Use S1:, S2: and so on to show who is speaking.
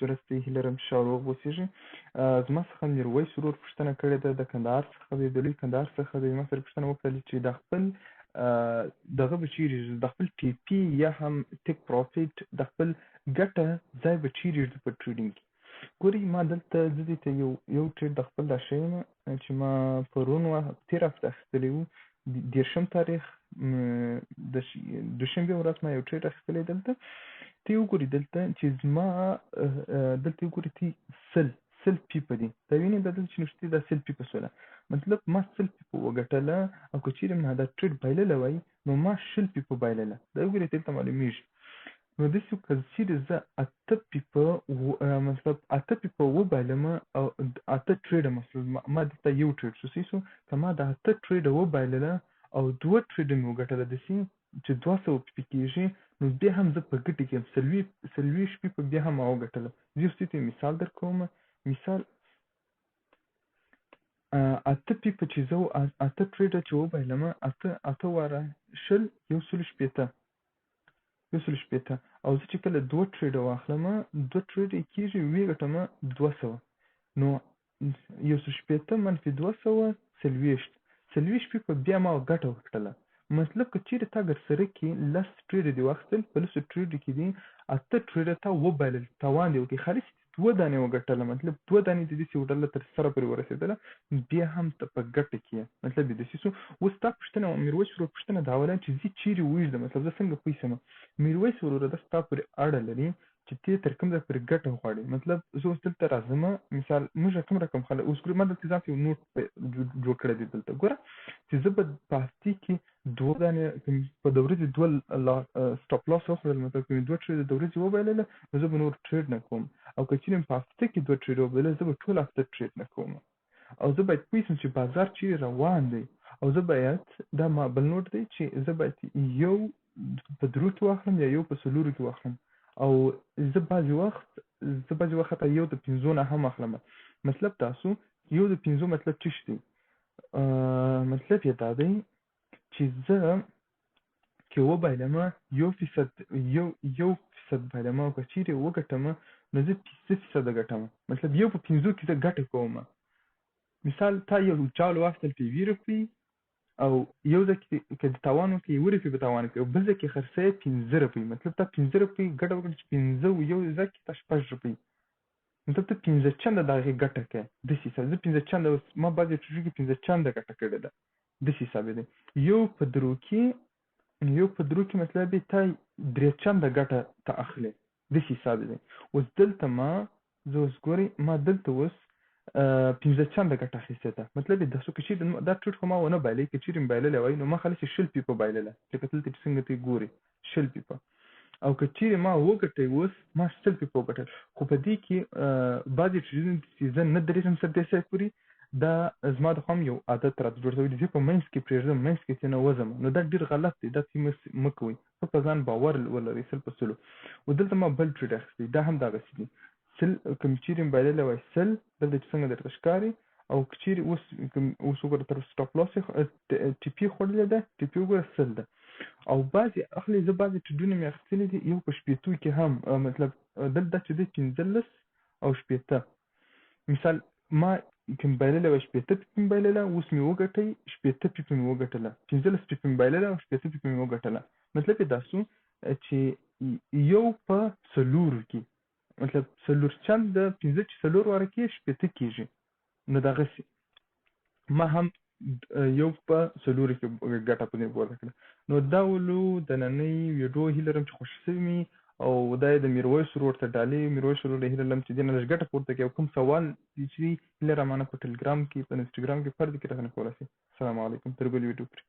S1: صورت دی هیله لرم چې ښه روغ اوسېږي. زما څخه میرویس ورور پوښتنه کړې ده، د کندهار څخه دی، د لوی کندهار څخه دی. ما سره پوښتنه وکړله چې د خپل دغه به چیرې د خپل ټي پي یا هم ټیک پروفیټ د خپل ګټه ځای به چیرې ږدي په ټریډینګ کې. ګورئ ما دلته زه دې ته یو ټریډ د خپل دا ښیم چې ما پرون تېره هفته اخیستلی و، 10 تاریخ د دوشنبې ورځ ما یو ټریډ اخیستلی دلته. ته یې وګورې دلته چې زما دلته یې وګورې ته سل پیپه دي، دا وینې دا دلته چې نوشتې دا سل پیپه شوله، مطلب ما سل پیپه وګټله، او که چیرې ما دا ټریډ بایللی وای نو ما 20 پیپه بایلله. دا وګورې دلته معلومیږي. نو داسې که چیرې زه 8 پیپه مطلب 8 پیپه وبایلم او 8 ټریډه مثلا ما دلته یو ټریډ شو صحیح شو، که ما دا 8 ټریډه وبایلله او 2 ټریډه مې وګټله داسې چې 200 پیپه کېږي، نو بیا هم زه په ګټې کې یم، 40 پیپه بیا هم ما وګټله. زه یو څه ته مثال در کوم. مثال 8 پیپه چې زه 8 ټریډه چې وبایلم، 8 واره 20 160 او زه چې کله 2 ټریډه واخلم 2 ټریډه کېږي ویې ګټم 200، نو 160 منفي 200 40 پیپه بیا ما ګټه وکړله. مطلب که چیرې تا ګرسره کې 10 ټریډه دې واخیستل، په 10 ټریډو کې دې 8 ټریډه تا وبایلل، تاوان دې وکړي، خالص 2 دانې وګټله، مطلب 2 دانې دې داسې وډله تر سره پورې ورسېدله، بیا هم ته په ګټه کې یې، مطلب دې داسې شو. اوس ستا پوښتنه میرویس ورور پوښتنه دا وله چې زه چیرې وویږدم، مطلب زه څنګه پوه شم. میرویس وروره دا ستا پورې اړه لري چې ته تر کوم ځای پورې ګټه غواړې. مطلب زه اوس دلته راځم، مثال موږ کوم رقم خلک اوس ګورو، ما دلته ځان ته یو نوټ جوړ کړی دی دلته ګوره چې زه به په هفتې کې 2 دانې په د ورځې 2 سټاپ لاس وخورل، مطلب که مې 2 ټریډه د ورځې وبایلله نو زه به نور ټریډ نه کوم، او که چیرې مې په هفته کې 2 ټریډه وبایلله زه به ټوله هفته ټریډ نه کوم. او زه باید پوه شم چې بازار چیرې روان دی، او زه باید دا ما بل نوټ دی چې زه باید یو په 3 کې واخلم یا یو په 4 کې واخلم، او زه بعضې وخت حتی یو د 5 نه هم اخلم. مطلب تاسو یو د 5 مطلب څه شي دی؟ مطلب یې دا دی چې زه که وبایلم 1% بایلم، او که چیرې وګټم نو زه 5% ګټم، مطلب یو په 5 کې زه ګټه کوم. مثال تا یو چال واخیستل په 20 روپۍ، او یو ځای کې که د تاوان وکړي 1 روپۍ به تاوان کړي، او بل ځای کې خرڅوي 15 روپۍ، مطلب تا 15 روپۍ ګټه وکړه چې 15 یو ځای کې تا 6 روپۍ، مطلب ته 15 چنده د هغې ګټه کوې. داسې حساب زه 15 چنده ما بعضې ټریډ کې 15 چنده ګټه کړې ده، داسې حساب دی. یو په 3 کې مطلب یې تا 3 چنده ګټه ته اخلي، داسې حساب دی. اوس دلته زه اوس ګورئ ما دلته اوس 15 چنده ګټه اخیستې ده، مطلب یې دا که چیرې دا ټریډ خو ما ونه بایللی، که چیرې مې بایللی وای نو ما خالص 20 پیپه بایلله، لکه دلته چې څنګه ته ګورې 20 پیپه، او که چیرې ما وګټئ اوس ما 100 پیپه وګټل. خو په دې کې بعضې ټریډونه چې زه نه درېږم سر دې ځای پورې، دا زما د خوا یو عادت راته جوړ شوی دی، زه په منځ کې پرېږدم، منځ کې ځینې وځم، نو دا ډېر غلط دی، داسې مه کوئ، ښه په ځان باور ولرئ 100%. او دلته ما بل ټریډ اخیستی، دا هم دغسې دي، که مې چیرې بایللی وای 100 دلته چې څنګه درته ښکاري، او که چیرې اوس وګوره تر سټاپ لاس ټي پي خوړلې ده، ټي پي وګوره 100 ده، او بعضې اخلي زه بعضې ټریډونه مې اخیستلي دي یو په 80 کې هم، مطلب دلته چې دی 15 او 80، مثال ما که مې بایللی وای 80 پیپه مې بایلله، اوس مې وګټئ 80 پیپه مې وګټله، 15 پیپه مې بایلله او 80 پیپه مې وګټله. مطلب یې دا شو چې یو په 4 کې، مطلب 4 چند 15 چې 4 واره کې 80 کېږي، نو دغسې ما هم یو په 4 کې ګټه په دې پورته کړه. نو دا ولو د نننۍ ویډیو هیله لرم چې خوښ شوي مې، او دا یې د میرویس ورور ته ډالۍ. میرویس ورور هیله لرم چې دې نه لږ ګټه پورته کړي، او کوم سوال چې هیله رامانه په ټلګرام کې په انسټاګرام کې فردي کې راته کولی شي. السلام علیکم، تر بلې ویډیو پورې.